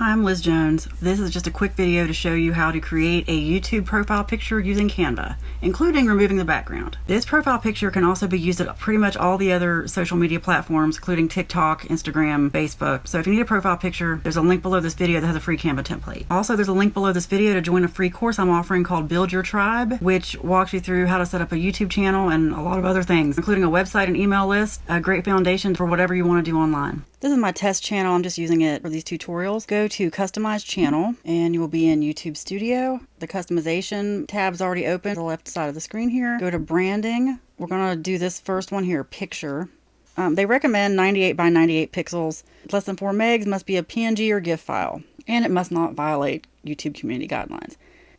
Hi, I'm Liz Jones. This is just a quick video to show you how to create a YouTube profile picture using Canva, including removing the background. This profile picture can also be used at pretty much all the other social media platforms, including TikTok, Instagram, Facebook. So if you need a profile picture, there's a link below this video that has a free Canva template. Also, there's a link below this video to join a free course I'm offering called Build Your Tribe, which walks you through how to set up a YouTube channel and a lot of other things, including a website and email list, a great foundation for whatever you want to do online. This is my test channel. I'm just using it for these tutorials. Go to Customize Channel and you will be in YouTube Studio. The customization tab's already open on the left side of the screen here. Go to Branding. We're going to do this first one here, Picture. They recommend 98 by 98 pixels. Less than 4 megs, must be a PNG or GIF file, and it must not violate YouTube community guidelines.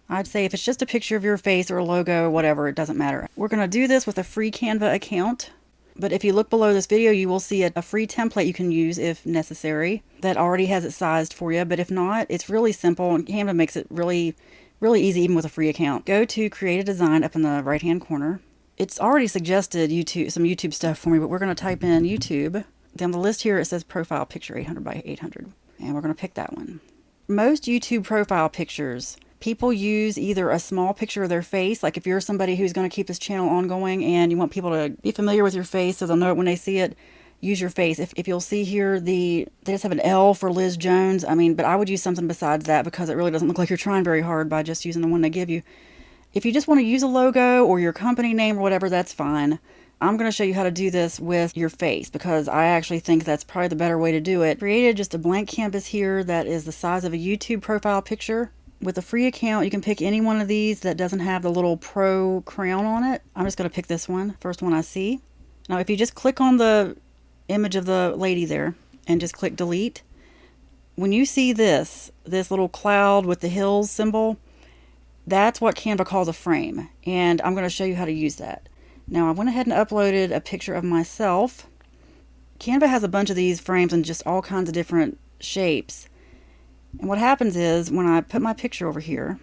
I'd say if it's just a picture of your face or a logo or whatever, it doesn't matter. We're going to do this with a free Canva account. But if you look below this video, you will see a free template you can use if necessary that already has it sized for you. But if not, it's really simple, and Canva makes it really easy even with a free account. Go to Create a Design up in the right-hand corner. It's already suggested some YouTube stuff for me, but we're going to type in YouTube. Down the list here, it says Profile Picture 800 by 800, and we're going to pick that one. Most YouTube profile pictures, people use either a small picture of their face, like if you're somebody who's going to keep this channel ongoing and you want people to be familiar with your face so they'll know it when they see it, use your face. If you'll see here, they just have an L for Liz Jones. But I would use something besides that because it really doesn't look like you're trying very hard by just using the one they give you. If you just want to use a logo or your company name or whatever, that's fine. I'm going to show you how to do this with your face because I actually think that's probably the better way to do it. Created just a blank canvas here that is the size of a YouTube profile picture. With a free account, you can pick any one of these that doesn't have the little pro crown on it. I'm just going to pick this one, first one I see. Now, if you just click on the image of the lady there and just click delete, when you see this little cloud with the hills symbol, that's what Canva calls a frame. And I'm going to show you how to use that. Now, I went ahead and uploaded a picture of myself. Canva has a bunch of these frames in just all kinds of different shapes. And what happens is when I put my picture over here,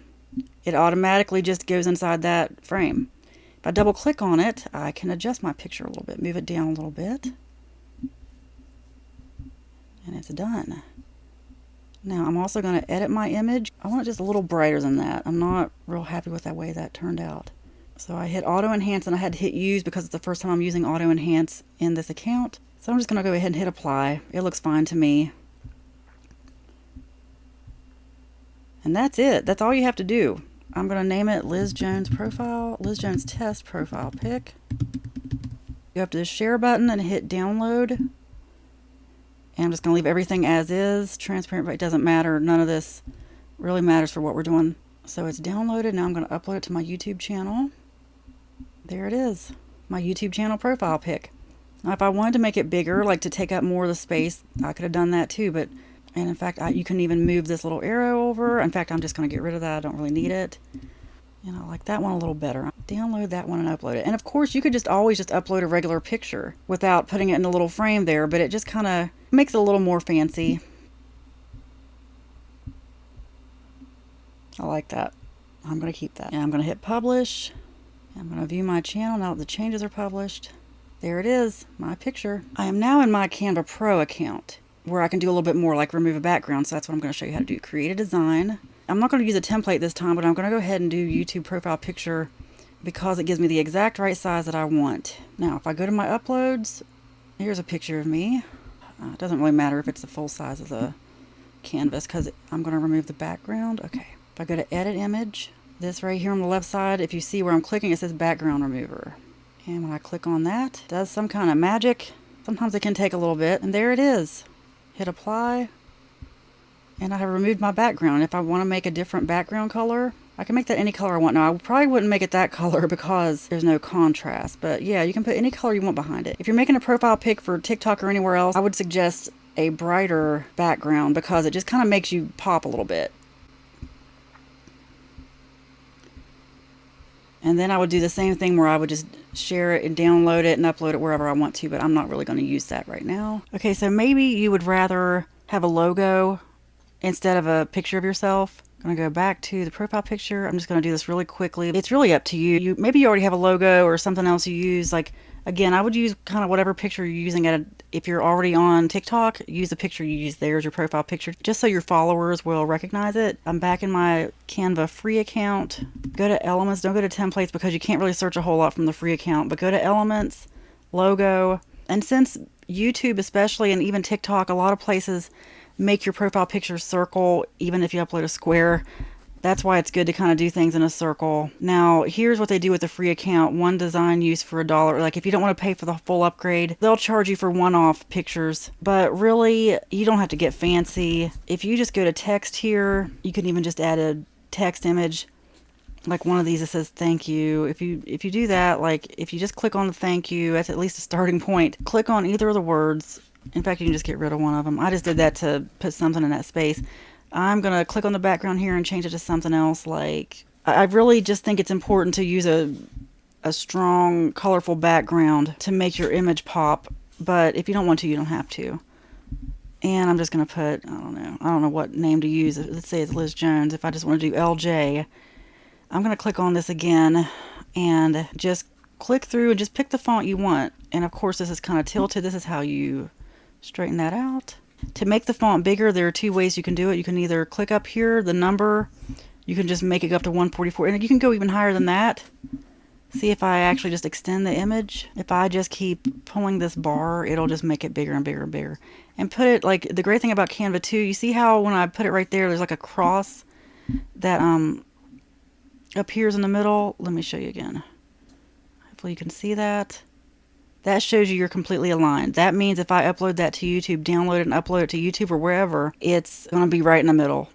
it automatically just goes inside that frame. If I double click on it, I can adjust my picture a little bit, move it down a little bit, and it's done. Now I'm also going to edit my image. I want it just a little brighter than that. I'm not real happy with the way that turned out. So I hit Auto Enhance and I had to hit Use because it's the first time I'm using Auto Enhance in this account. So I'm just going to go ahead and hit Apply. It looks fine to me. And that's it. That's all you have to do. I'm going to name it Liz Jones Profile, Liz Jones Test Profile Pic. Go up to the share button and hit download. And I'm just going to leave everything as is. Transparent, but it doesn't matter. None of this really matters for what we're doing. So it's downloaded. Now I'm going to upload it to my YouTube channel. There it is. My YouTube channel profile pic. Now if I wanted to make it bigger, like to take up more of the space, I could have done that too, and in fact, you can even move this little arrow over. In fact, I'm just going to get rid of that. I don't really need it. And I like that one a little better. Download that one and upload it. And of course, you could just always just upload a regular picture without putting it in a little frame there, but it just kind of makes it a little more fancy. I like that. I'm going to keep that. And I'm going to hit publish. I'm going to view my channel now that the changes are published. There it is, my picture. I am now in my Canva Pro account, where I can do a little bit more, like remove a background. So that's what I'm going to show you how to do. Create a design. I'm not going to use a template this time, but I'm going to go ahead and do YouTube profile picture because it gives me the exact right size that I want. Now, if I go to my uploads, here's a picture of me. It doesn't really matter if it's the full size of the canvas because I'm going to remove the background. Okay. If I go to edit image, this right here on the left side, if you see where I'm clicking, it says background remover. And when I click on that, it does some kind of magic. Sometimes it can take a little bit, and there it is. Hit apply, and I have removed my background. If I want to make a different background color, I can make that any color I want. Now, I probably wouldn't make it that color because there's no contrast, but yeah, you can put any color you want behind it. If you're making a profile pic for TikTok or anywhere else, I would suggest a brighter background because it just kind of makes you pop a little bit. And then I would do the same thing where I would just share it and download it and upload it wherever I want to, but I'm not really going to use that right now. Okay, so maybe you would rather have a logo instead of a picture of yourself. I'm gonna go back to the profile picture. I'm just gonna do this really quickly. It's really up to you. Maybe you already have a logo or something else you use. Like, again, I would use kind of whatever picture you're using if you're already on TikTok, use the picture you use there as your profile picture, just so your followers will recognize it. I'm back in my Canva free account. Go to Elements. Don't go to Templates because you can't really search a whole lot from the free account, but go to Elements, Logo. And since YouTube especially, and even TikTok, a lot of places make your profile picture circle even if you upload a square. That's why it's good to kind of do things in a circle. Now, here's what they do with the free account. One design use for $1. Like, if you don't want to pay for the full upgrade, they'll charge you for one-off pictures. But really, you don't have to get fancy. If you just go to text here, you can even just add a text image, like one of these that says thank you. If you do that, like if you just click on the thank you, that's at least a starting point. Click on either of the words. In fact, you can just get rid of one of them. I just did that to put something in that space. I'm going to click on the background here and change it to something else. Like, I really just think it's important to use a strong, colorful background to make your image pop. But if you don't want to, you don't have to. And I'm just going to put, I don't know what name to use. Let's say it's Liz Jones. If I just want to do LJ, I'm going to click on this again and just click through and just pick the font you want. And of course, this is kind of tilted. This is how you straighten that out. To make the font bigger, there are two ways you can do it. You can either click up here, the number, you can just make it go up to 144, and you can go even higher than that. See if I actually just extend the image. If I just keep pulling this bar, it'll just make it bigger and bigger and bigger. And put it, like, the great thing about Canva too, you see how when I put it right there, there's like a cross that appears in the middle. Let me show you again. Hopefully you can see that. That shows you you're completely aligned. That means if I upload that to YouTube, download it and upload it to YouTube or wherever, it's going to be right in the middle.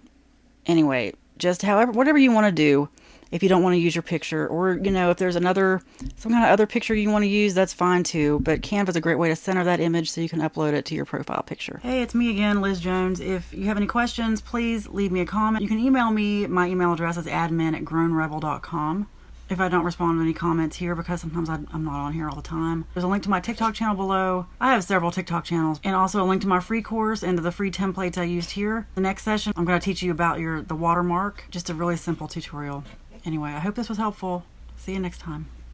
Anyway, just whatever you want to do. If you don't want to use your picture, or, you know, if there's some kind of other picture you want to use, that's fine too. But Canva's a great way to center that image so you can upload it to your profile picture. Hey, it's me again, Liz Jones. If you have any questions, please leave me a comment. You can email me. My email address is admin@grownrebel.com. If I don't respond to any comments here, because sometimes I'm not on here all the time. There's a link to my TikTok channel below. I have several TikTok channels, and also a link to my free course and to the free templates I used here. The next session, I'm going to teach you about the watermark. Just a really simple tutorial. Anyway, I hope this was helpful. See you next time.